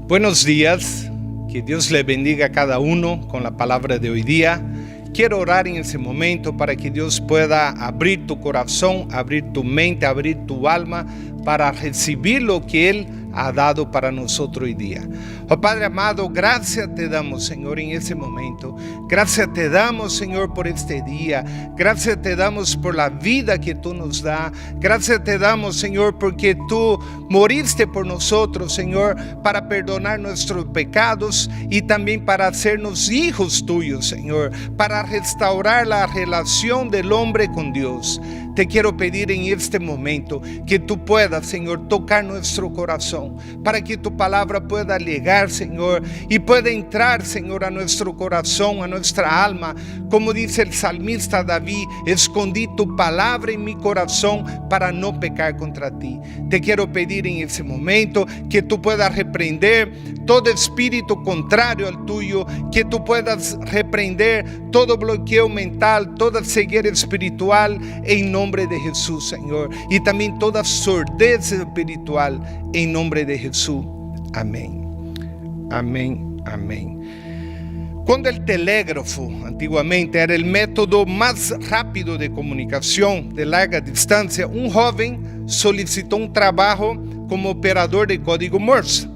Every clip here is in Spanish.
Buenos días, que Dios le bendiga a cada uno con la palabra de hoy día. Quiero orar en ese momento para que Dios pueda abrir tu corazón, abrir tu mente, abrir tu alma para recibir lo que Él ha dado para nosotros hoy día. Oh Padre amado, gracias te damos, Señor, en ese momento. Gracias te damos, Señor, por este día. Gracias te damos por la vida que tú nos das. Gracias te damos, Señor, porque tú moriste por nosotros, Señor, para perdonar nuestros pecados y también para hacernos hijos tuyos, Señor, para restaurar la relación del hombre con Dios. Te quiero pedir en este momento que tú puedas, Señor, tocar nuestro corazón para que tu palabra pueda llegar, Señor, y pueda entrar, Señor, a nuestro corazón, a nuestra alma. Como dice el salmista David, escondí tu palabra en mi corazón para no pecar contra ti. Te quiero pedir en ese momento que tú puedas reprender todo espíritu contrario al tuyo, que tú puedas reprender todo bloqueo mental, toda ceguera espiritual en nombre de Jesús, Señor, y también toda sordez espiritual en nombre de Jesús. Amén. Amén. Amén. Cuando el telégrafo antiguamente era el método más rápido de comunicación de larga distancia, un joven solicitó un trabajo como operador de código Morse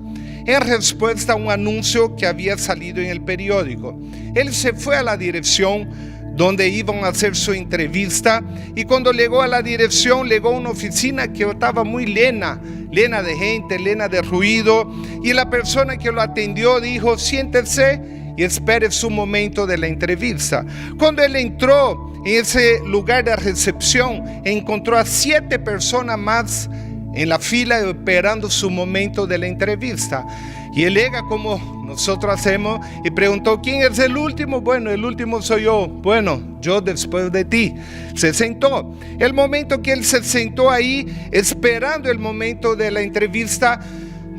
en respuesta a un anuncio que había salido en el periódico. Él se fue a la dirección donde iban a hacer su entrevista, y cuando llegó a la dirección, llegó a una oficina que estaba muy llena de gente, llena de ruido, y la persona que lo atendió dijo: siéntese y espere su momento de la entrevista. Cuando él entró en ese lugar de recepción, encontró a 7 personas más en la fila esperando su momento de la entrevista. Y él llega como nosotros hacemos y preguntó: ¿quién es el último? Bueno, el último soy yo. Bueno, yo después de ti. Se sentó. El momento que él se sentó ahí, esperando el momento de la entrevista,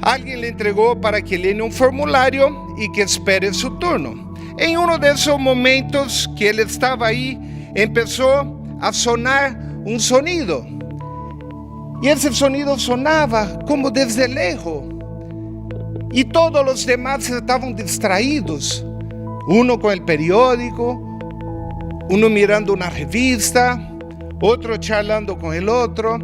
alguien le entregó para que llene un formulario y que espere su turno. En uno de esos momentos que él estaba ahí, empezó a sonar un sonido. Y ese sonido sonaba como desde lejos. Y todos los demás estaban distraídos. Uno con el periódico, uno mirando una revista, otro charlando con el otro.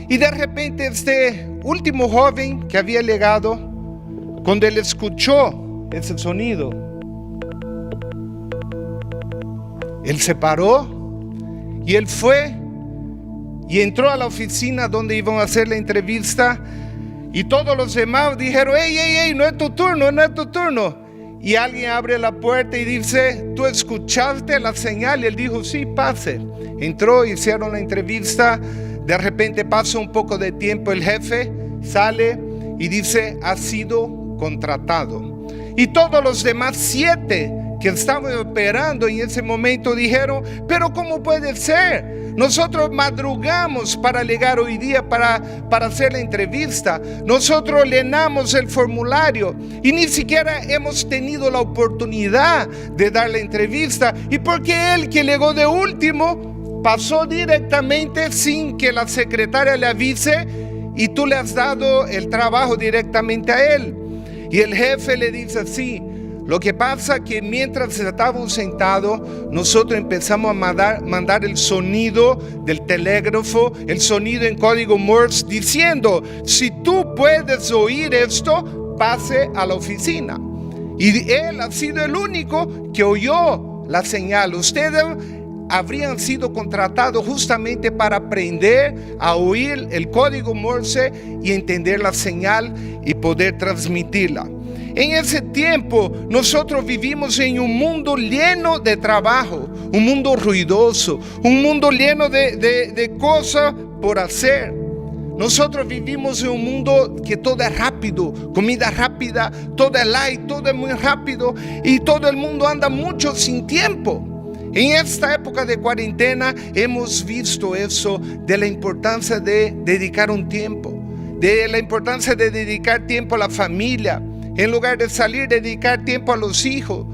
Y de repente este último joven que había llegado, cuando él escuchó ese sonido, él se paró y él fue y entró a la oficina donde iban a hacer la entrevista. Y todos los demás dijeron: ¡Ey! No es tu turno. Y alguien abre la puerta y dice: ¿tú escuchaste la señal? Y él dijo: sí, pase. Entró, hicieron la entrevista. De repente pasa un poco de tiempo, el jefe sale y dice: ha sido contratado. Y todos los demás 7 que estaban operando en ese momento dijeron: pero ¿cómo puede ser? Nosotros madrugamos para llegar hoy día para hacer la entrevista. Nosotros llenamos el formulario y ni siquiera hemos tenido la oportunidad de dar la entrevista. ¿Y por qué él, que llegó de último, pasó directamente sin que la secretaria le avise y tú le has dado el trabajo directamente a él? Y el jefe le dice así: lo que pasa que mientras estábamos sentados, nosotros empezamos a mandar el sonido del telégrafo, el sonido en código Morse, diciendo: si tú puedes oír esto, pase a la oficina. Y él ha sido el único que oyó la señal. Ustedes habrían sido contratados justamente para aprender a oír el código Morse y entender la señal y poder transmitirla. En ese tiempo nosotros vivimos en un mundo lleno de trabajo, un mundo ruidoso, un mundo lleno de cosas por hacer. Nosotros vivimos en un mundo que todo es rápido, comida rápida, todo es light, todo es muy rápido, y todo el mundo anda mucho sin tiempo. En esta época de cuarentena hemos visto eso, de la importancia de dedicar un tiempo, de la importancia de dedicar tiempo a la familia. En lugar de salir, dedicar tiempo a los hijos.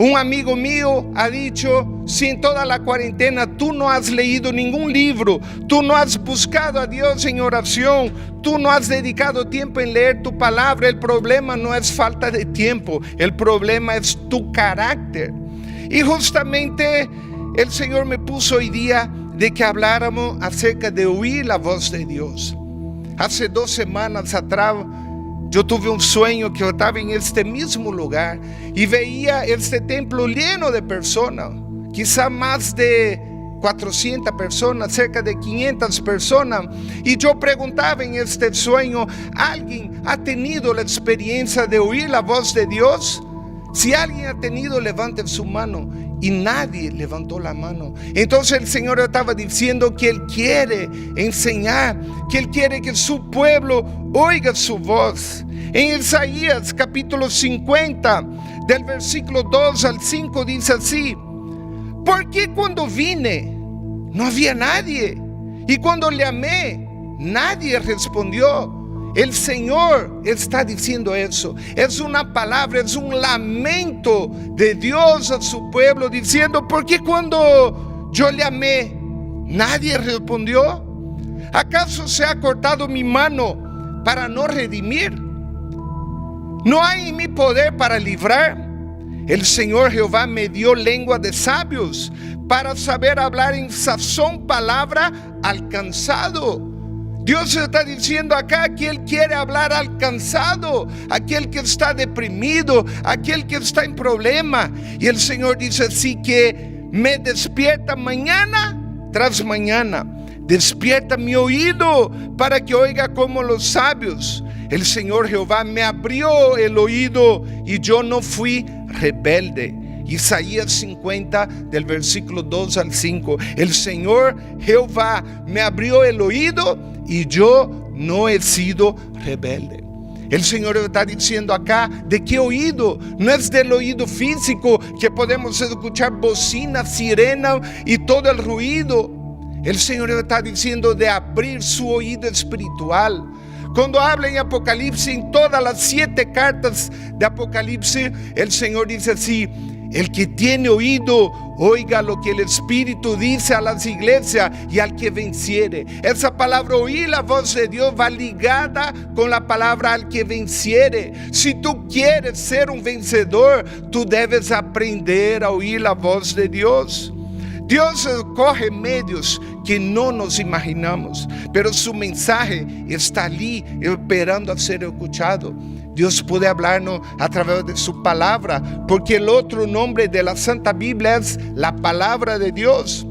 Un amigo mío ha dicho, si en toda la cuarentena tú no has leído ningún libro, tú no has buscado a Dios en oración, tú no has dedicado tiempo en leer tu palabra, el problema no es falta de tiempo, el problema es tu carácter. Y justamente el Señor me puso hoy día de que habláramos acerca de oír la voz de Dios. Hace 2 semanas atrás yo tuve un sueño que yo estaba en este mismo lugar y veía este templo lleno de personas, quizá más de 400 personas, cerca de 500 personas. Y yo preguntaba en este sueño, ¿alguien ha tenido la experiencia de oír la voz de Dios? Si alguien ha tenido, levante su mano. Y nadie levantó la mano. Entonces el Señor estaba diciendo que Él quiere enseñar, que Él quiere que su pueblo oiga su voz. En Isaías capítulo 50, del versículo 2 al 5 dice así: ¿por qué cuando vine no había nadie? Y cuando llamé, nadie respondió. El Señor está diciendo eso. Es una palabra, es un lamento de Dios a su pueblo, diciendo: ¿por qué cuando yo llamé, nadie respondió? ¿Acaso se ha cortado mi mano para no redimir? ¿No hay en mi poder para librar? El Señor Jehová me dio lengua de sabios para saber hablar en sazón palabra al cansado. Dios está diciendo acá que Él quiere hablar al cansado, aquel que está deprimido, aquel que está en problema. Y el Señor dice así que me despierta mañana tras mañana. Despierta mi oído para que oiga como los sabios. El Señor Jehová me abrió el oído y yo no fui rebelde. Isaías 50 del versículo 2 al 5. El Señor Jehová me abrió el oído y yo no he sido rebelde. El Señor está diciendo acá, ¿de qué oído? No es del oído físico que podemos escuchar bocinas, sirenas y todo el ruido. El Señor está diciendo de abrir su oído espiritual. Cuando habla en Apocalipsis, en todas las 7 cartas de Apocalipsis, el Señor dice así: el que tiene oído, oiga lo que el Espíritu dice a las iglesias y al que venciere. Esa palabra oír la voz de Dios va ligada con la palabra al que venciere. Si tú quieres ser un vencedor, tú debes aprender a oír la voz de Dios. Dios escoge medios que no nos imaginamos, pero su mensaje está allí esperando a ser escuchado. Dios puede hablarnos a través de su palabra, porque el otro nombre de la Santa Biblia es la palabra de Dios.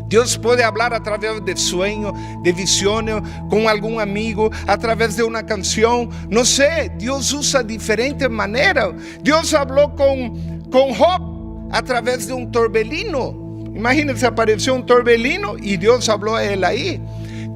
Dios puede hablar a través de sueños, de visiones, con algún amigo, a través de una canción. No sé, Dios usa diferentes maneras. Dios habló con Job a través de un torbellino. Imagínense, apareció un torbellino y Dios habló a él ahí.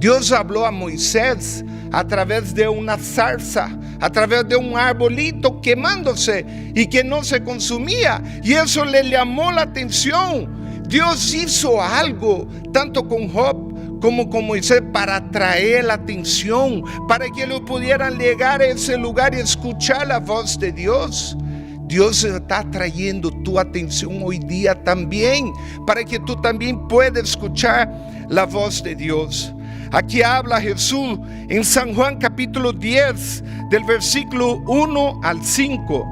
Dios habló a Moisés a través de una zarza, a través de un arbolito quemándose y que no se consumía, y eso le llamó la atención. Dios hizo algo tanto con Job como con Moisés para atraer la atención, para que lo pudieran llegar a ese lugar y escuchar la voz de Dios. Dios está trayendo tu atención hoy día también, para que tú también puedas escuchar la voz de Dios. Aquí habla Jesús en San Juan capítulo 10, del versículo 1 al 5.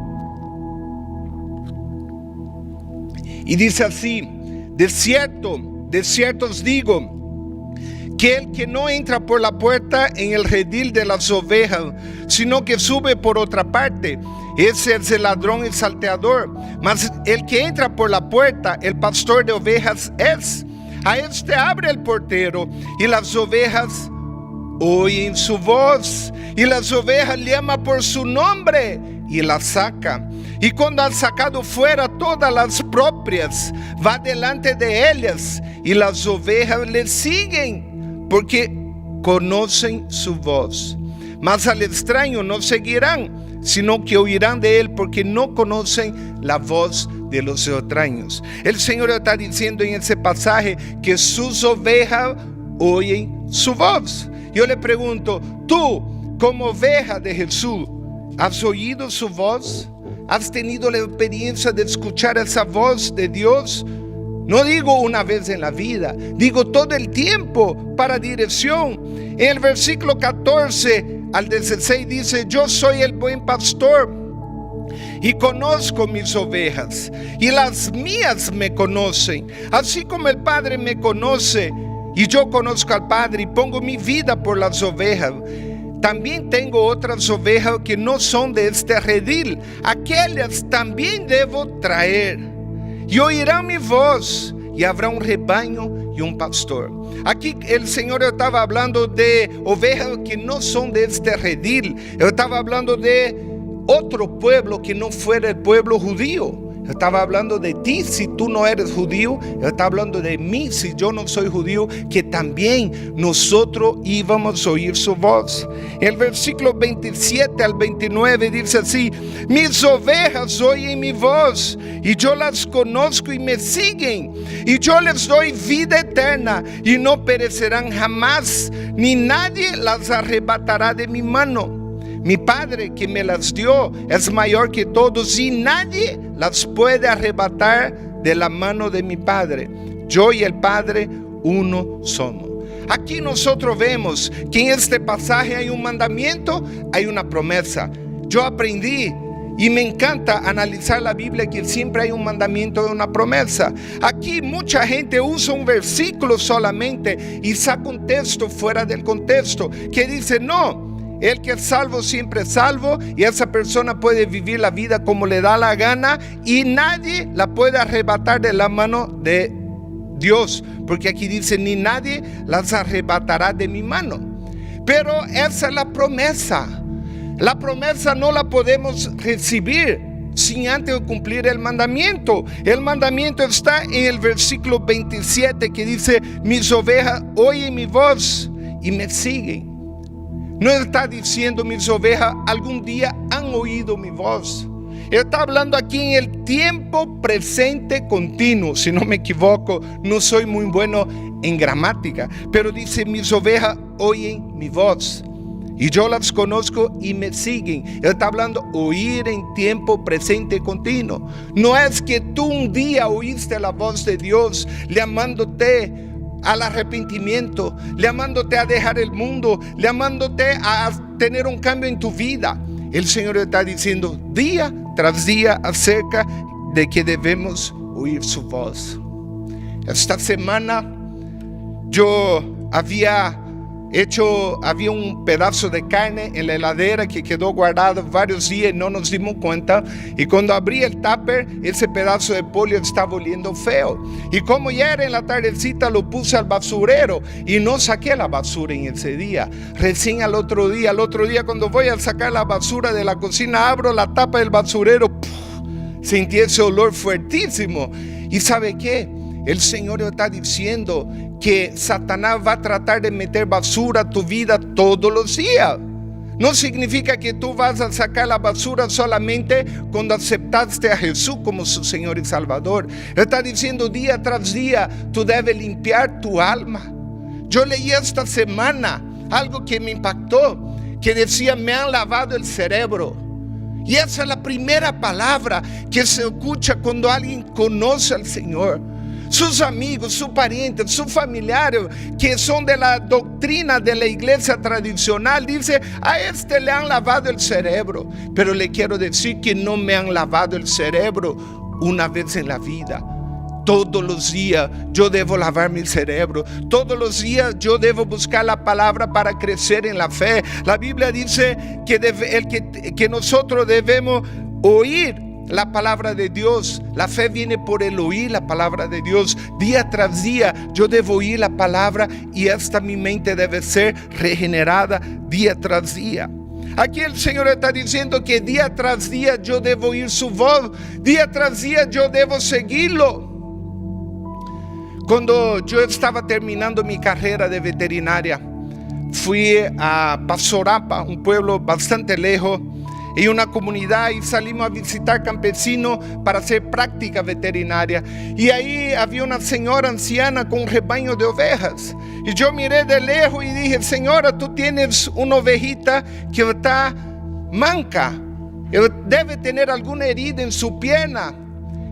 Y dice así: de cierto os digo, que el que no entra por la puerta en el redil de las ovejas, sino que sube por otra parte, ese es el ladrón y salteador. Mas el que entra por la puerta, el pastor de ovejas es. A este abre el portero, y las ovejas oyen su voz, y las ovejas llama por su nombre y las saca. Y cuando ha sacado fuera todas las propias, va delante de ellas, y las ovejas le siguen, porque conocen su voz. Mas al extraño no seguirán, sino que oirán de él, porque no conocen la voz de los extraños. El Señor está diciendo en ese pasaje que sus ovejas oyen su voz. Yo le pregunto, tú como oveja de Jesús, ¿has oído su voz? has tenido la experiencia de escuchar esa voz de Dios? No digo una vez en la vida, digo todo el tiempo para dirección. En el versículo 14 al 16 dice: yo soy el buen pastor y conozco mis ovejas, y las mías me conocen, así como el Padre me conoce, y yo conozco al Padre y pongo mi vida por las ovejas. También tengo otras ovejas que no son de este redil, aquellas también debo traer, y oirán mi voz, y habrá un rebaño y un pastor. Aquí el Señor estaba hablando de ovejas que no son de este redil. Él estaba hablando de otro pueblo que no fuera el pueblo judío. Estaba hablando de ti si tú no eres judío. Está hablando de mí si yo no soy judío, que también nosotros íbamos a oír su voz. El versículo 27 al 29 dice así: mis ovejas oyen mi voz, y yo las conozco y me siguen, y yo les doy vida eterna, y no perecerán jamás, ni nadie las arrebatará de mi mano. Mi Padre que me las dio es mayor que todos, y nadie las puede arrebatar de la mano de mi Padre. Yo y el Padre uno somos. Aquí nosotros vemos que en este pasaje hay un mandamiento, hay una promesa. Yo aprendí y me encanta analizar la Biblia, que siempre hay un mandamiento y una promesa. Aquí mucha gente usa un versículo solamente y saca un texto fuera del contexto, que dice: no, el que es salvo siempre es salvo, y esa persona puede vivir la vida como le da la gana, y nadie la puede arrebatar de la mano de Dios, porque aquí dice: ni nadie las arrebatará de mi mano. Pero esa es la promesa. La promesa no la podemos recibir sin antes cumplir el mandamiento. El mandamiento está en el versículo 27, que dice: mis ovejas oyen mi voz y me siguen. No está diciendo: mis ovejas algún día han oído mi voz. Él está hablando aquí en el tiempo presente continuo. Si no me equivoco, no soy muy bueno en gramática, pero dice: mis ovejas oyen mi voz, y yo las conozco y me siguen. Él está hablando oír en tiempo presente continuo. No es que tú un día oíste la voz de Dios llamándote al arrepentimiento, llamándote a dejar el mundo, llamándote a tener un cambio en tu vida. El Señor está diciendo día tras día acerca de que debemos oír su voz. Esta semana yo había un pedazo de carne en la heladera que quedó guardado varios días y no nos dimos cuenta, y cuando abrí el tupper, ese pedazo de pollo estaba oliendo feo, y como ya era en la tardecita, lo puse al basurero y no saqué la basura en ese día. Recién al otro día cuando voy a sacar la basura de la cocina, abro la tapa del basurero, sentí ese olor fuertísimo. ¿Y sabe qué? El Señor está diciendo que Satanás va a tratar de meter basura a tu vida todos los días. No significa que tú vas a sacar la basura solamente cuando aceptaste a Jesús como su Señor y Salvador. Él está diciendo día tras día, tú debes limpiar tu alma. Yo leí esta semana algo que me impactó, que decía: me han lavado el cerebro. Y esa es la primera palabra que se escucha cuando alguien conoce al Señor. Sus amigos, sus parientes, sus familiares que son de la doctrina de la iglesia tradicional, dice: a este le han lavado el cerebro. Pero le quiero decir que no me han lavado el cerebro una vez en la vida. Todos los días yo debo lavar mi cerebro. Todos los días yo debo buscar la palabra para crecer en la fe. La Biblia dice que nosotros debemos oír la palabra de Dios. La fe viene por el oír la palabra de Dios. Día tras día yo debo oír la palabra, y hasta mi mente debe ser regenerada día tras día. Aquí el Señor está diciendo que día tras día yo debo oír su voz. Día tras día yo debo seguirlo. Cuando yo estaba terminando mi carrera de veterinaria, fui a Pasorapa, un pueblo bastante lejos, en una comunidad, y salimos a visitar campesinos para hacer práctica veterinaria. Y ahí había una señora anciana con un rebaño de ovejas. Y yo miré de lejos y dije: señora, tú tienes una ovejita que está manca. Él debe tener alguna herida en su pierna.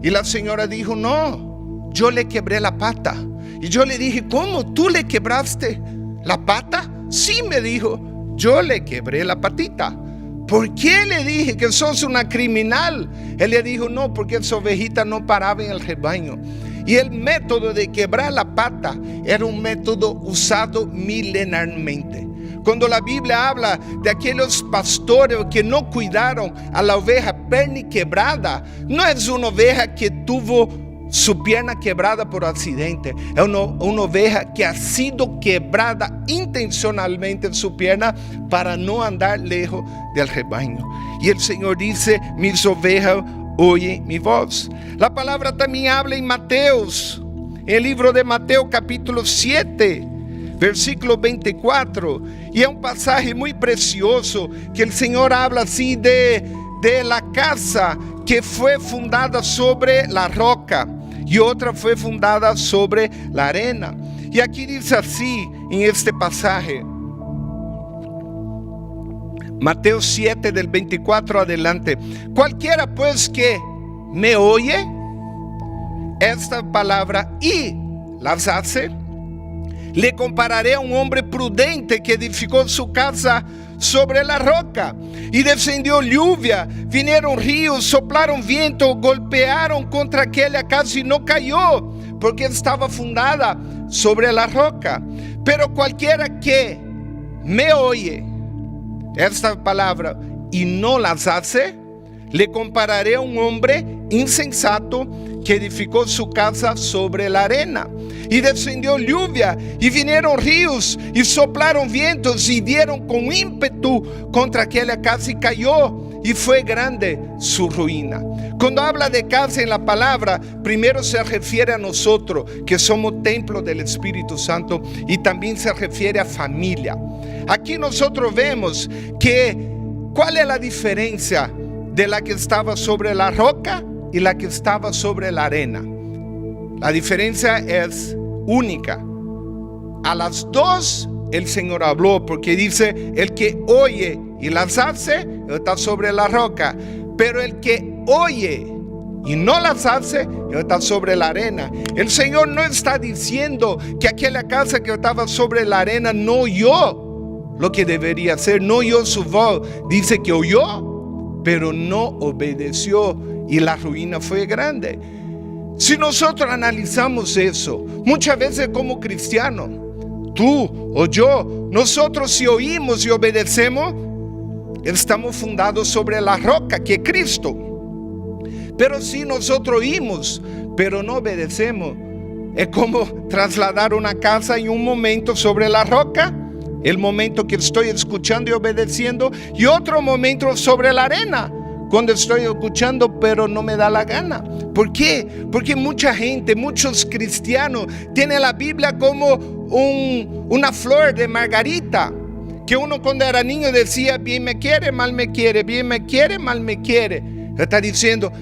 Y la señora dijo, no, yo le quebré la pata. Y yo le dije, ¿cómo? ¿Tú le quebraste la pata? Sí, me dijo, yo le quebré la patita. ¿Por qué? Le dije, que sos una criminal. Él le dijo, no, porque esa ovejita no paraba en el rebaño. Y el método de quebrar la pata era un método usado milenarmente. Cuando la Biblia habla de aquellos pastores que no cuidaron a la oveja perniquebrada, no es una oveja que tuvo su pierna quebrada por accidente. Es una oveja que ha sido quebrada intencionalmente en su pierna para no andar lejos del rebaño. Y el Señor dice, mis ovejas oyen mi voz. La palabra también habla en Mateos, el libro de Mateo capítulo 7, versículo 24. Y es un pasaje muy precioso que el Señor habla así de la casa que fue fundada sobre la roca y otra fue fundada sobre la arena. Y aquí dice así en este pasaje, Mateo 7 del 24 adelante: cualquiera pues que me oye esta palabra y las hace, le compararé a un hombre prudente que edificó su casa sobre la roca. Y descendió lluvia, vinieron ríos, soplaron viento, golpearon contra aquella casa y no cayó, porque estaba fundada sobre la roca. Pero cualquiera que me oye esta palabra y no las hace, le compararé a un hombre insensato que edificó su casa sobre la arena. Y descendió lluvia, y vinieron ríos, y soplaron vientos, y dieron con ímpetu contra aquella casa, y cayó, y fue grande su ruina. Cuando habla de casa en la palabra, primero se refiere a nosotros, que somos templo del Espíritu Santo, y también se refiere a familia. Aquí nosotros vemos que, ¿cuál es la diferencia de la que estaba sobre la roca y la que estaba sobre la arena? La diferencia es única. A las dos el Señor habló, porque dice, el que oye y las hace está sobre la roca, pero el que oye y no las hace está sobre la arena. El Señor no está diciendo que aquella casa que estaba sobre la arena no oyó lo que debería hacer, no oyó su voz. Dice que oyó, pero no obedeció, y la ruina fue grande. Si nosotros analizamos eso, muchas veces como cristianos, tú o yo, nosotros si oímos y obedecemos, estamos fundados sobre la roca que es Cristo. Pero si nosotros oímos, pero no obedecemos, es como trasladar una casa en un momento sobre la roca, el momento que estoy escuchando y obedeciendo, y otro momento sobre la arena, cuando estoy escuchando pero no me da la gana. ¿Por qué? Porque mucha gente, muchos cristianos tienen la Biblia como una flor de margarita, que uno cuando era niño decía, bien me quiere, mal me quiere, bien me quiere, mal me quiere. Está diciendo,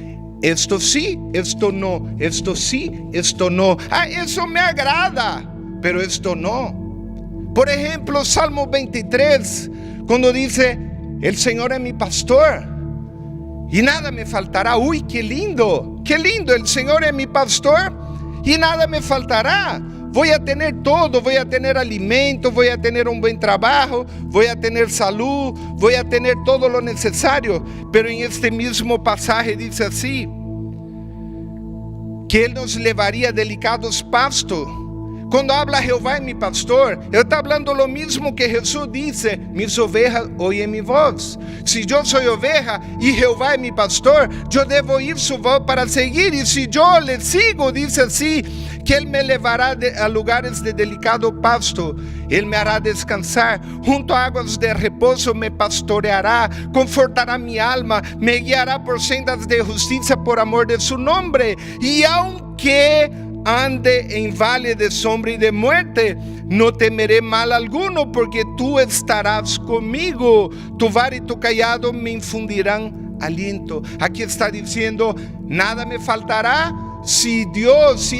esto sí, esto no, esto sí, esto no. Eso me agrada, pero esto no. Por ejemplo, Salmo 23, cuando dice, el Señor es mi pastor y nada me faltará. Uy, qué lindo, el Señor es mi pastor y nada me faltará. Voy a tener todo, voy a tener alimento, voy a tener un buen trabajo, voy a tener salud, voy a tener todo lo necesario. Pero en este mismo pasaje dice así, que Él nos llevaría a delicados pastos. Cuando habla Jehová es mi pastor, Él está hablando lo mismo que Jesús dice, mis ovejas oyen mi voz. Si yo soy oveja y Jehová es mi pastor, yo debo oír su voz para seguir. Y si yo le sigo, dice así, que Él me llevará a lugares de delicado pasto. Él me hará descansar, junto a aguas de reposo me pastoreará, confortará mi alma, me guiará por sendas de justicia por amor de su nombre. Y aunque ande en valle de sombra y de muerte, no temeré mal alguno, porque tú estarás conmigo. Tu vara y tu cayado me infundirán aliento. Aquí está diciendo, nada me faltará, si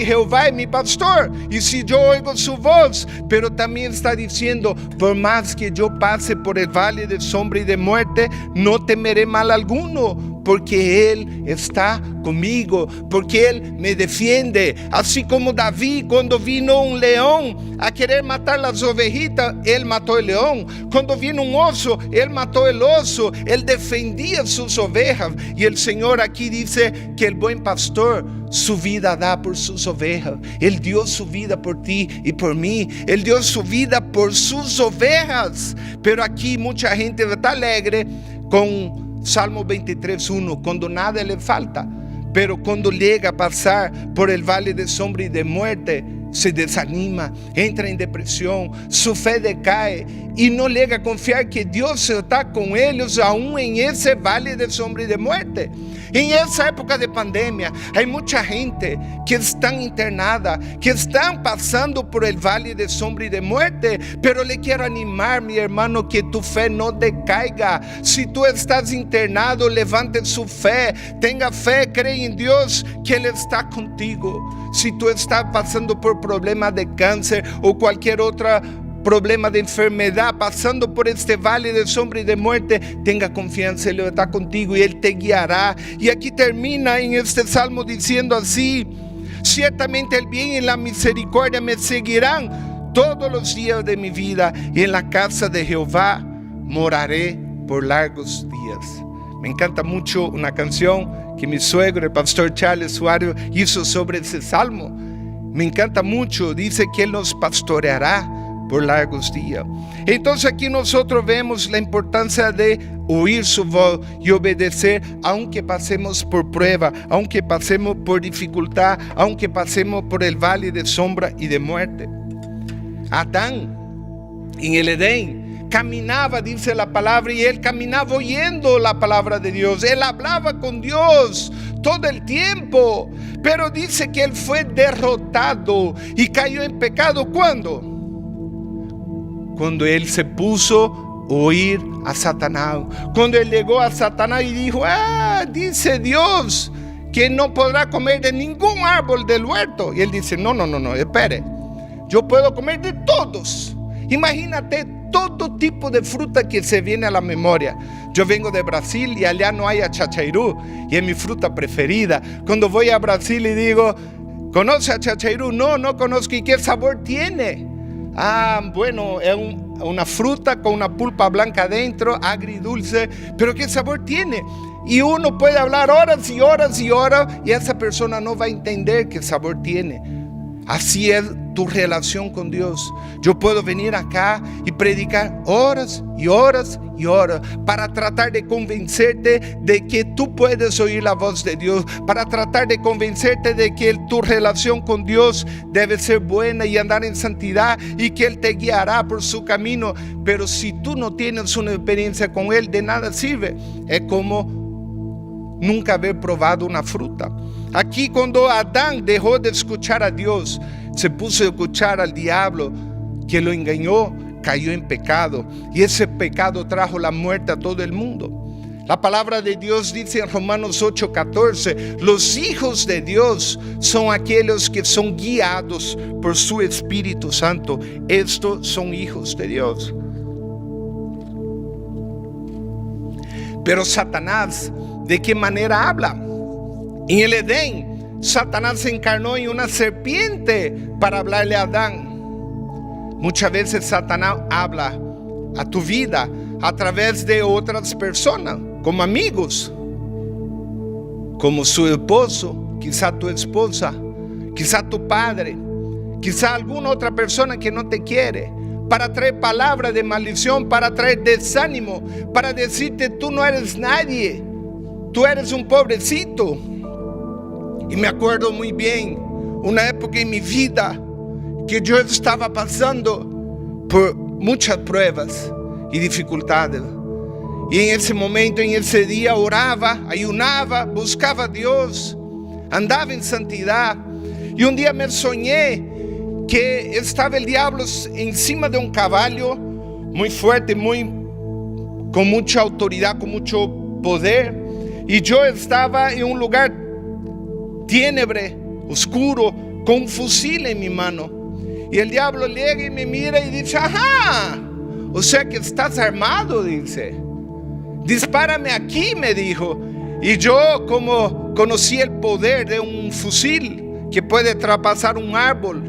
Jehová es mi pastor y si yo oigo su voz. Pero también está diciendo, por más que yo pase por el valle de sombra y de muerte, no temeré mal alguno, porque Él está conmigo, porque Él me defiende. Así como David, cuando vino un león a querer matar las ovejitas, Él mató el león. Cuando vino un oso, Él mató el oso. Él defendía sus ovejas. Y el Señor aquí dice que el buen pastor su vida da por sus ovejas. Él dio su vida por ti y por mí. Él dio su vida por sus ovejas. Pero aquí mucha gente está alegre con Salmo 23:1, cuando nada le falta. Pero cuando llega a pasar por el valle de sombra y de muerte, se desanima, entra en depresión, su fe decae y no llega a confiar que Dios está con ellos aún en ese valle de sombra y de muerte. En esa época de pandemia hay mucha gente que están internada, que están pasando por el valle de sombra y de muerte. Pero le quiero animar, mi hermano, que tu fe no decaiga. Si tú estás internado, levante su fe, tenga fe, cree en Dios que Él está contigo. Si tú estás pasando por problemas de cáncer o cualquier otra problema de enfermedad, pasando por este valle de sombra y de muerte, tenga confianza, Él está contigo y Él te guiará. Y aquí termina en este salmo diciendo así: ciertamente el bien y la misericordia me seguirán todos los días de mi vida, y en la casa de Jehová moraré por largos días. Me encanta mucho una canción que mi suegro, el pastor Charles Suárez, hizo sobre ese salmo. Me encanta mucho, dice que Él nos pastoreará por largos días. Entonces aquí nosotros vemos la importancia de oír su voz y obedecer, aunque pasemos por prueba, aunque pasemos por dificultad, aunque pasemos por el valle de sombra y de muerte. Adán en el Edén caminaba, dice la palabra, y él caminaba oyendo la palabra de Dios. Él hablaba con Dios todo el tiempo, pero dice que él fue derrotado y cayó en pecado. ¿Cuándo? Cuando él se puso a oír a Satanás. Cuando él llegó a Satanás y dijo: dice Dios que no podrá comer de ningún árbol del huerto. Y él dice: no, espere, yo puedo comer de todos. Imagínate todo tipo de fruta que se viene a la memoria. Yo vengo de Brasil y allá no hay achachairú, y es mi fruta preferida. Cuando voy a Brasil y digo: ¿conoce achachairú? No conozco. ¿Y qué sabor tiene? Bueno, es una fruta con una pulpa blanca adentro, agridulce, pero ¿qué sabor tiene? Y uno puede hablar horas y horas y horas y esa persona no va a entender qué sabor tiene. Así es tu relación con Dios. Yo puedo venir acá y predicar horas y horas y horas para tratar de convencerte de que tú puedes oír la voz de Dios, para tratar de convencerte de que tu relación con Dios debe ser buena y andar en santidad y que Él te guiará por su camino. Pero si tú no tienes una experiencia con Él, de nada sirve. Es como nunca haber probado una fruta. Aquí cuando Adán dejó de escuchar a Dios, se puso a escuchar al diablo que lo engañó, cayó en pecado, y ese pecado trajo la muerte a todo el mundo. La palabra de Dios dice en Romanos 8:14: los hijos de Dios son aquellos que son guiados por su Espíritu Santo. Estos son hijos de Dios. Pero Satanás, ¿de qué manera habla? En el Edén, Satanás se encarnó en una serpiente para hablarle a Adán. Muchas veces Satanás habla a tu vida a través de otras personas, como amigos, como su esposo, quizá tu esposa, quizá tu padre, quizá alguna otra persona que no te quiere, para traer palabras de maldición, para traer desánimo, para decirte: tú no eres nadie, tú eres un pobrecito. Y me acuerdo muy bien una época en mi vida que yo estaba pasando por muchas pruebas y dificultades. Y en ese momento, en ese día, oraba, ayunaba, buscaba a Dios, andaba en santidad. Y un día me soñé que estaba el diablo encima de un caballo muy fuerte, con mucha autoridad, con mucho poder. Y yo estaba en un lugar tenebre, oscuro, con un fusil en mi mano. Y el diablo llega y me mira y dice: ajá, o sea que estás armado, dice. Dispárame aquí, me dijo. Y yo, como conocí el poder de un fusil que puede traspasar un árbol,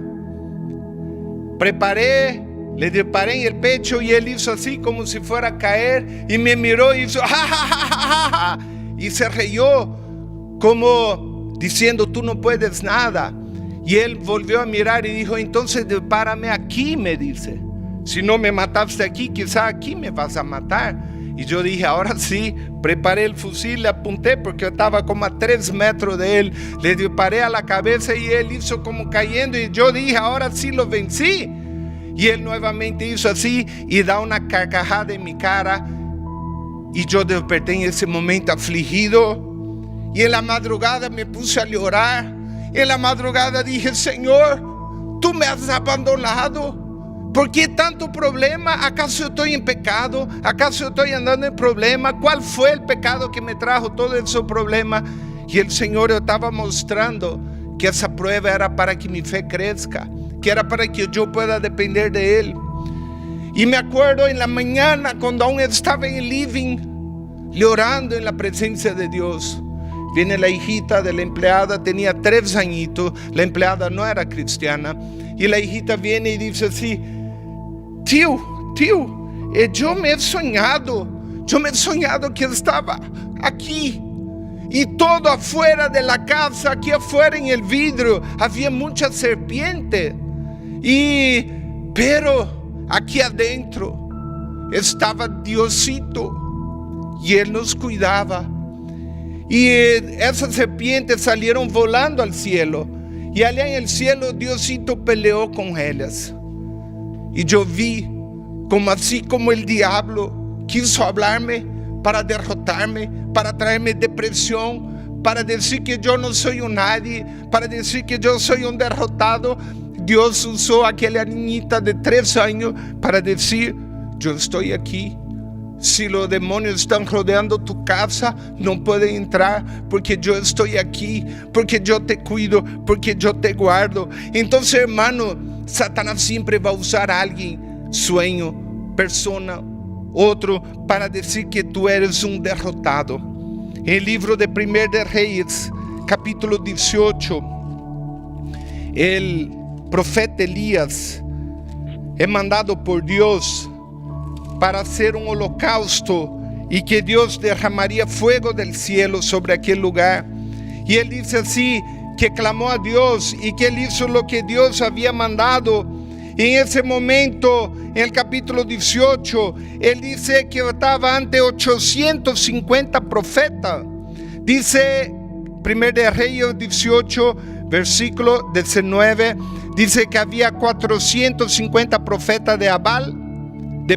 le disparé en el pecho y él hizo así como si fuera a caer y me miró y hizo ja, ja, ja, ja, ja, y se rió como diciendo: tú no puedes nada. Y él volvió a mirar y dijo: entonces dispárame aquí, me dice. Si no me mataste aquí, quizá aquí me vas a matar. Y yo dije: ahora sí. Preparé el fusil, le apunté porque estaba como a 3 metros de él. Le disparé a la cabeza y él hizo como cayendo. Y yo dije: ahora sí lo vencí. Y él nuevamente hizo así y da una carcajada en mi cara. Y yo desperté en ese momento afligido. Y en la madrugada me puse a llorar. En la madrugada dije: Señor, tú me has abandonado. ¿Por qué tanto problema? ¿Acaso estoy en pecado? ¿Acaso estoy andando en problema? ¿Cuál fue el pecado que me trajo todo ese problema? Y el Señor estaba mostrando que esa prueba era para que mi fe crezca, que era para que yo pueda depender de Él. Y me acuerdo en la mañana cuando aún estaba en el living, llorando en la presencia de Dios. Viene la hijita de la empleada, tenía 3 añitos, la empleada no era cristiana. Y la hijita viene y dice así: tío, yo me he soñado que estaba aquí. Y todo afuera de la casa, aquí afuera en el vidrio, había muchas serpientes. Pero aquí adentro estaba Diosito y Él nos cuidaba. Y esas serpientes salieron volando al cielo. Y allá en el cielo Diosito peleó con ellas. Y yo vi como así como el diablo quiso hablarme para derrotarme, para traerme depresión, para decir que yo no soy un nadie, para decir que yo soy un derrotado. Dios usó a aquella niñita de 3 años para decir: yo estoy aquí. Si los demonios están rodeando tu casa, no pueden entrar porque yo estoy aquí, porque yo te cuido, porque yo te guardo. Entonces, hermano, Satanás siempre va a usar a alguien, sueño, persona, otro, para decir que tú eres un derrotado. En el libro de 1 de Reyes, capítulo 18, el profeta Elías es mandado por Dios para hacer un holocausto y que Dios derramaría fuego del cielo sobre aquel lugar. Y él dice así, que clamó a Dios y que él hizo lo que Dios había mandado. Y en ese momento, en el capítulo 18, él dice que estaba ante 850 profetas. Dice 1 de Reyes 18, versículo 19, dice que había 450 profetas de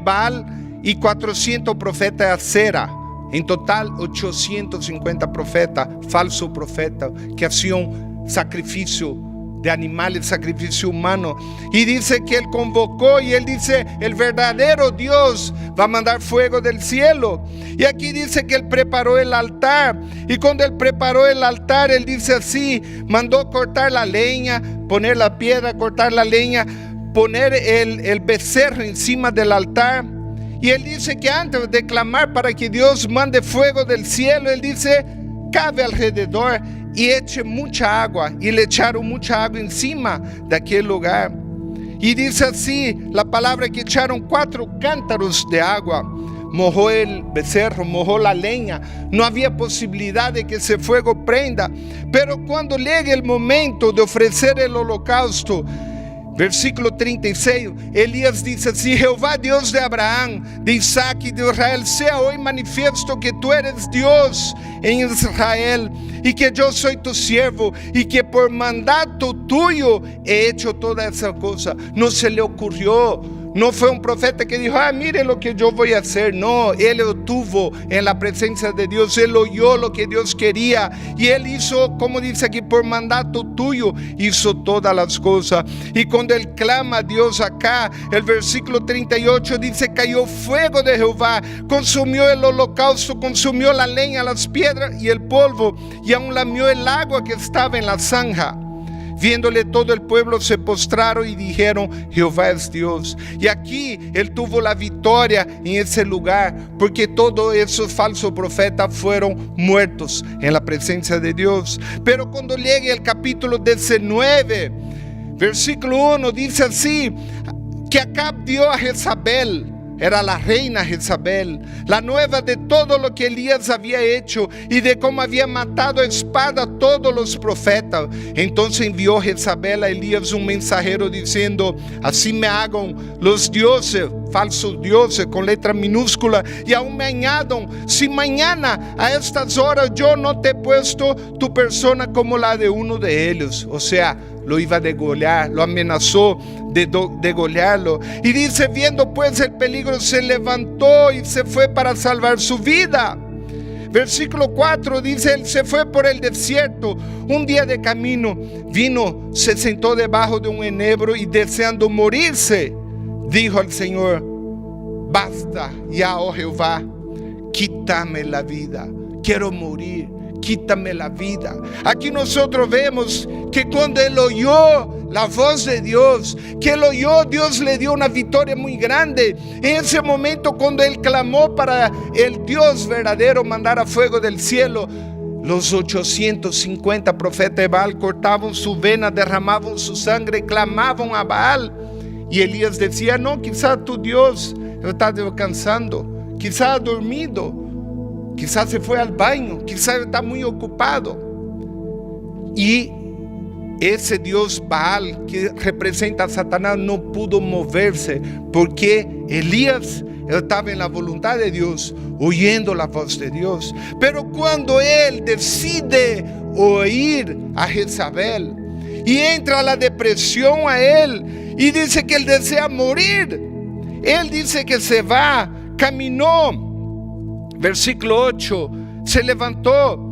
Baal y 400 profetas de Acera. En total 850 profetas, falsos profetas, que hacían sacrificio de animales, sacrificio humano. Y dice que él convocó y él dice: el verdadero Dios va a mandar fuego del cielo. Y aquí dice que él preparó el altar. Y cuando él preparó el altar, él dice así: mandó cortar la leña, poner la piedra, cortar la leña, poner el becerro encima del altar. Y él dice que antes de clamar para que Dios mande fuego del cielo, él dice: cabe alrededor y eche mucha agua. Y le echaron mucha agua encima de aquel lugar. Y dice así la palabra, que echaron 4 cántaros de agua. Mojó el becerro, mojó la leña. No había posibilidad de que ese fuego prenda. Pero cuando llegue el momento de ofrecer el holocausto, versículo 36, Elías dice así: Jehová Dios de Abraham, de Isaac y de Israel, sea hoy manifiesto que tú eres Dios en Israel y que yo soy tu siervo y que por mandato tuyo he hecho toda esa cosa. No se le ocurrió. No fue un profeta que dijo: mire lo que yo voy a hacer. No, él lo tuvo en la presencia de Dios. Él oyó lo que Dios quería. Y él hizo, como dice aquí, por mandato tuyo, hizo todas las cosas. Y cuando él clama a Dios acá, el versículo 38 dice: cayó fuego de Jehová, consumió el holocausto, consumió la leña, las piedras y el polvo, y aún lamió el agua que estaba en la zanja. Viéndole todo el pueblo se postraron y dijeron: Jehová es Dios. Y aquí él tuvo la victoria en ese lugar, porque todos esos falsos profetas fueron muertos en la presencia de Dios. Pero cuando llegue el capítulo 19, versículo 1, dice así: que Acab dio a Jezabel, era la reina Jezabel, la nueva de todo lo que Elías había hecho y de cómo había matado a espada a todos los profetas. Entonces envió Jezabel a Elías un mensajero diciendo: así me hagan los dioses, falsos dioses con letra minúscula, y aún me añadan: si mañana a estas horas yo no te he puesto tu persona como la de uno de ellos. O sea, lo iba a degollar, lo amenazó de degollarlo. Y dice: viendo pues el peligro, se levantó y se fue para salvar su vida. Versículo 4 dice: él se fue por el desierto. Un día de camino vino, se sentó debajo de un enebro y deseando morirse, dijo al Señor: basta ya, oh Jehová, quítame la vida, quiero morir, quítame la vida. Aquí nosotros vemos que cuando él oyó la voz de Dios, que él oyó, Dios le dio una victoria muy grande. En ese momento, cuando él clamó para el Dios verdadero mandara fuego del cielo, los 850 profetas de Baal cortaban su vena, derramaban su sangre, clamaban a Baal. Y Elías decía: no, quizás tu Dios está descansando, quizás ha dormido, quizás se fue al baño, quizás está muy ocupado. Y ese Dios Baal, que representa a Satanás, no pudo moverse, porque Elías estaba en la voluntad de Dios, oyendo la voz de Dios. Pero cuando él decide oír a Jezabel y entra la depresión a él y dice que él desea morir, él dice que se va, caminó. Versículo 8, se levantó,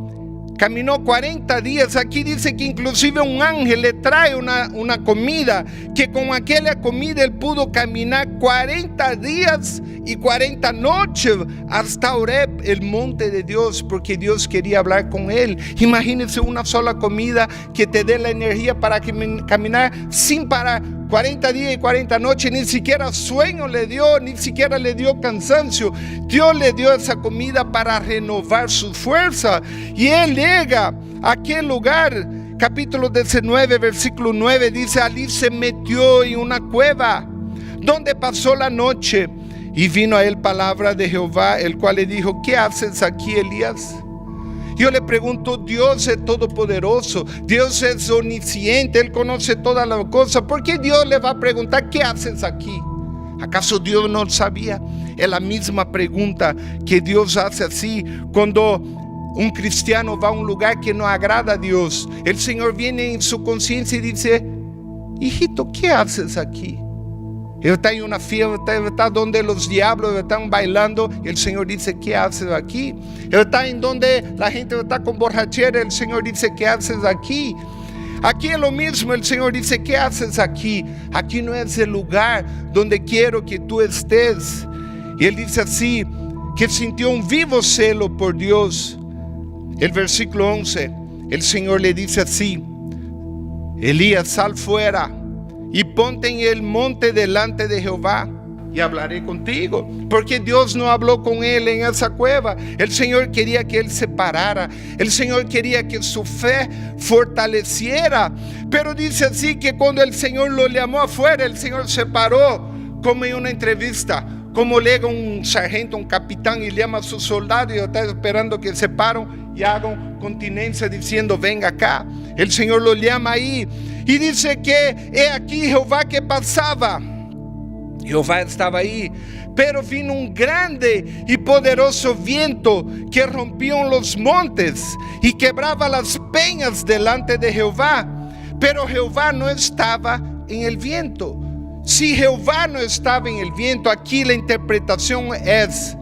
caminó 40 días. Aquí dice que inclusive un ángel le trae una comida, que con aquella comida él pudo caminar 40 días y 40 noches hasta Oreb, el monte de Dios, porque Dios quería hablar con él. Imagínense una sola comida que te dé la energía para caminar sin parar 40 días y 40 noches. Ni siquiera sueño le dio, ni siquiera le dio cansancio. Dios le dio esa comida para renovar su fuerza. Y él llega a aquel lugar. Capítulo 19, versículo 9 dice: allí se metió en una cueva donde pasó la noche. Y vino a él palabra de Jehová, el cual le dijo: ¿qué haces aquí, Elías? Yo le pregunto: Dios es todopoderoso, Dios es omnisciente, Él conoce todas las cosas. ¿Por qué Dios le va a preguntar: ¿qué haces aquí? ¿Acaso Dios no sabía? Es la misma pregunta que Dios hace así cuando un cristiano va a un lugar que no agrada a Dios. El Señor viene en su conciencia y dice: hijito, ¿qué haces aquí? Él está en una fiesta, él está donde los diablos están bailando, y el Señor dice: ¿qué haces aquí? Él está en donde la gente está con borrachera, el Señor dice: ¿qué haces aquí? Aquí es lo mismo, el Señor dice: ¿qué haces aquí? Aquí no es el lugar donde quiero que tú estés. Y él dice así, que sintió un vivo celo por Dios. El versículo 11, el Señor le dice así: Elías, sal fuera y ponte en el monte delante de Jehová, y hablaré contigo. Porque Dios no habló con él en esa cueva. El Señor quería que él se parara. El Señor quería que su fe fortaleciera. Pero dice así que cuando el Señor lo llamó afuera, el Señor se paró como en una entrevista, como llega un sargento, un capitán, y llama a sus soldados y está esperando que se paren y hagan continencia diciendo: venga acá. El Señor lo llama ahí y dice que he aquí Jehová que pasaba. Jehová estaba ahí, pero vino un grande y poderoso viento que rompió los montes y quebraba las peñas delante de Jehová. Pero Jehová no estaba en el viento. Si Jehová no estaba en el viento, aquí la interpretación es: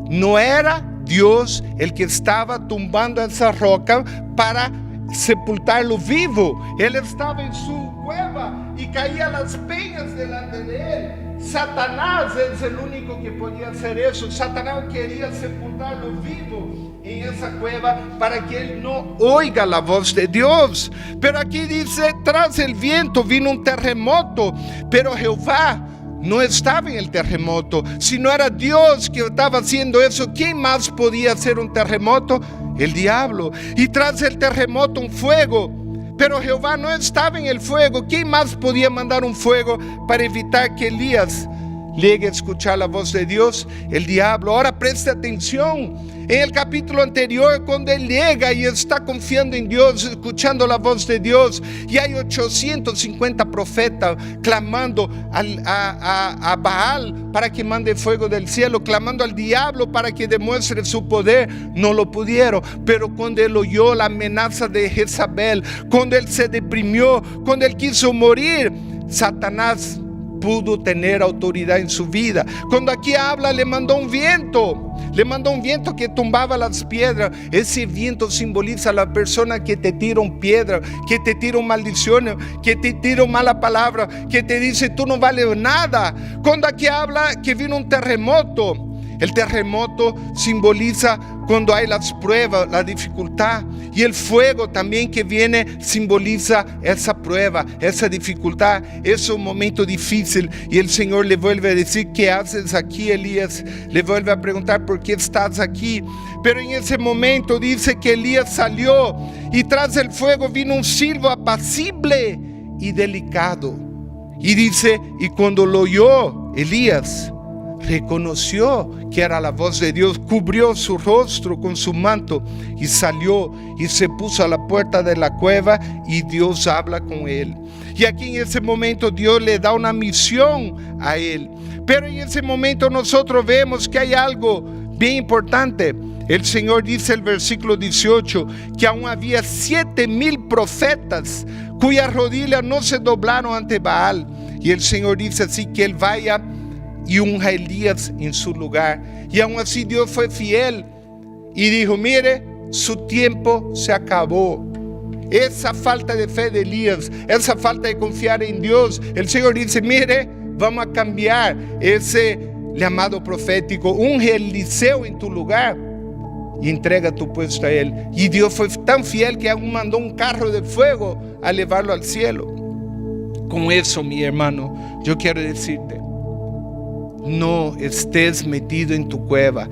no era Dios el que estaba tumbando esa roca para sepultarlo vivo. Él estaba en su cueva y caía las peñas delante de él. Satanás es el único que podía hacer eso. Satanás quería sepultarlo vivo en esa cueva para que él no oiga la voz de Dios. Pero aquí dice, tras el viento vino un terremoto, pero Jehová no estaba en el terremoto. Si no era Dios que estaba haciendo eso, ¿quién más podía hacer un terremoto? El diablo. Y tras el terremoto un fuego, pero Jehová no estaba en el fuego. ¿Quién más podía mandar un fuego para evitar que Elías llegue a escuchar la voz de Dios? El diablo. Ahora preste atención. En el capítulo anterior, cuando él llega y está confiando en Dios, escuchando la voz de Dios, y hay 850 profetas clamando a Baal para que mande fuego del cielo, clamando al diablo para que demuestre su poder, no lo pudieron. Pero cuando él oyó la amenaza de Jezabel, cuando él se deprimió, cuando él quiso morir, Satanás pudo tener autoridad en su vida. Cuando aquí habla, le mandó un viento que tumbaba las piedras. Ese viento simboliza a la persona que te tira un piedra, que te tira un maldición, que te tira mala palabra, que te dice tú no vales nada. Cuando aquí habla que vino un terremoto, el terremoto simboliza cuando hay las pruebas, la dificultad. Y el fuego también que viene simboliza esa prueba, esa dificultad. Es un momento difícil. Y el Señor le vuelve a decir, ¿qué haces aquí, Elías? Le vuelve a preguntar, ¿por qué estás aquí? Pero en ese momento dice que Elías salió y tras el fuego vino un silbo apacible y delicado. Y dice, y cuando lo oyó Elías, reconoció que era la voz de Dios, cubrió su rostro con su manto y salió y se puso a la puerta de la cueva, y Dios habla con él. Y aquí en ese momento Dios le da una misión a él. Pero en ese momento nosotros vemos que hay algo bien importante. El Señor dice en el versículo 18 que aún había 7,000 profetas cuyas rodillas no se doblaron ante Baal. Y el Señor dice así, que él vaya y unja a Elías en su lugar. Y aún así Dios fue fiel y dijo, mire, su tiempo se acabó. Esa falta de fe de Elías, esa falta de confiar en Dios, el Señor dice, mire, vamos a cambiar ese llamado profético. Unge a Eliseo en tu lugar y entrega tu puesto a él. Y Dios fue tan fiel que aún mandó un carro de fuego a llevarlo al cielo. Con eso, mi hermano, yo quiero decirte, no estés metido en tu cueva.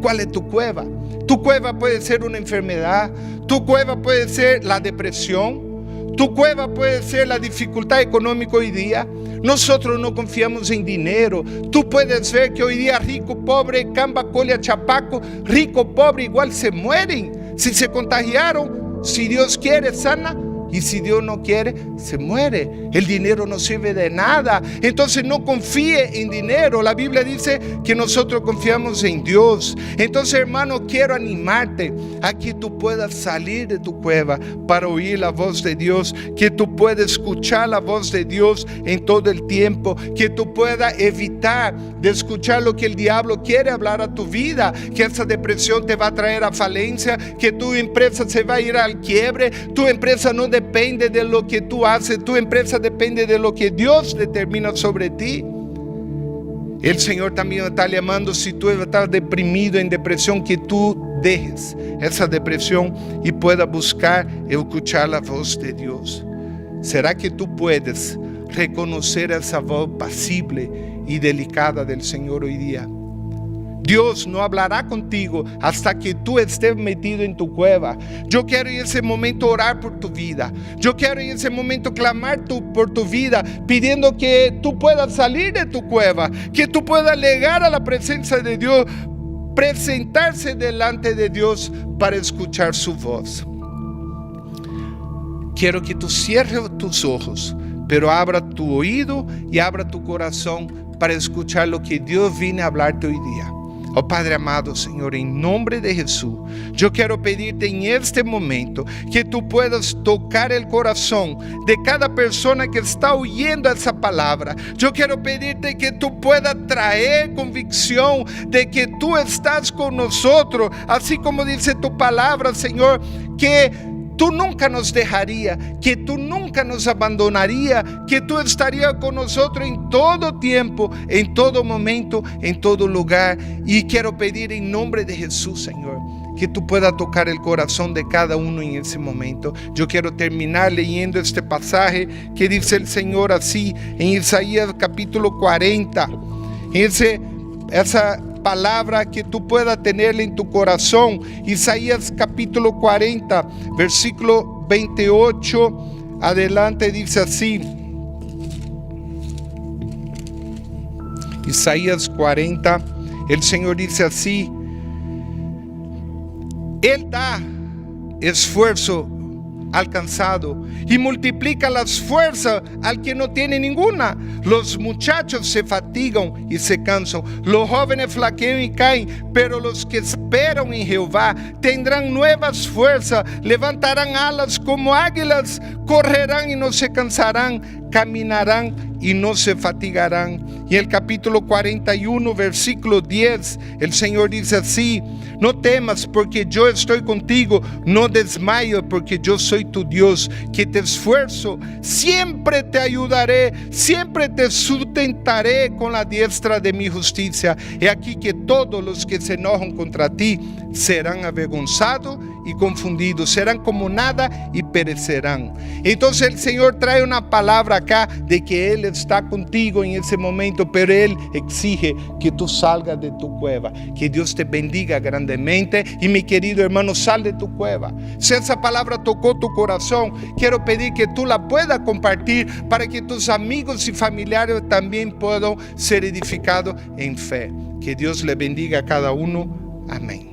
¿Cuál es tu cueva? Tu cueva puede ser una enfermedad, tu cueva puede ser la depresión, tu cueva puede ser la dificultad económica hoy día. Nosotros no confiamos en dinero. Tú puedes ver que hoy día rico, pobre, camba, colia, chapaco, rico, pobre, igual se mueren. Si se contagiaron, si Dios quiere, sana. Y si Dios no quiere, se muere. El dinero no sirve de nada. Entonces no confíe en dinero. La Biblia dice que nosotros confiamos en Dios. Entonces, hermano, quiero animarte a que tú puedas salir de tu cueva para oír la voz de Dios, que tú puedas escuchar la voz de Dios en todo el tiempo, que tú puedas evitar de escuchar lo que el diablo quiere hablar a tu vida, que esa depresión te va a traer a falencia, que tu empresa se va a ir al quiebre. Tu empresa no depende de lo que tú haces, tu empresa depende de lo que Dios determina sobre ti. El Señor también está llamando, si tú estás deprimido, en depresión, que tú dejes esa depresión y puedas buscar y escuchar la voz de Dios. ¿Será que tú puedes reconocer esa voz pasible y delicada del Señor hoy día? Dios no hablará contigo hasta que tú estés metido en tu cueva. Yo quiero en ese momento orar por tu vida. Yo quiero en ese momento clamar por tu vida, pidiendo que tú puedas salir de tu cueva, que tú puedas llegar a la presencia de Dios, presentarse delante de Dios para escuchar su voz. Quiero que tú cierres tus ojos, pero abra tu oído y abra tu corazón para escuchar lo que Dios viene a hablarte hoy día. Oh Padre amado, Señor, en nombre de Jesús, yo quiero pedirte en este momento que tú puedas tocar el corazón de cada persona que está oyendo esa palabra. Yo quiero pedirte que tú puedas traer convicción de que tú estás con nosotros, así como dice tu palabra, Señor, que tú nunca nos dejarías, que tú nunca nunca nos abandonaría, que tú estarías con nosotros en todo tiempo, en todo momento, en todo lugar. Y quiero pedir en nombre de Jesús, Señor, que tú puedas tocar el corazón de cada uno en ese momento. Yo quiero terminar leyendo este pasaje que dice el Señor así en Isaías capítulo 40. Esa palabra que tú puedas tenerla en tu corazón. Isaías capítulo 40, versículo 28 adelante, dice así. Isaías 40, el Señor dice así: Él da esfuerzo al cansado y multiplica las fuerzas al que no tiene ninguna. Los muchachos se fatigan y se cansan, los jóvenes flaquean y caen, pero los que esperan en Jehová tendrán nuevas fuerzas, levantarán alas como águilas, correrán y no se cansarán, caminarán y no se fatigarán. Y el capítulo 41, versículo 10, el Señor dice así: no temas, porque yo estoy contigo, no desmayes, porque yo soy tu Dios, que te esfuerzo, siempre te ayudaré, siempre te sustentaré con la diestra de mi justicia. He aquí que todos los que se enojan contra ti serán avergonzados y confundidos, serán como nada y perecerán. Entonces el Señor trae una palabra acá de que Él está contigo en ese momento, pero Él exige que tú salgas de tu cueva. Que Dios te bendiga grandemente. Y mi querido hermano, sal de tu cueva. Si esa palabra tocó tu corazón, quiero pedir que tú la puedas compartir para que tus amigos y familiares también puedan ser edificados en fe. Que Dios le bendiga a cada uno. Amén.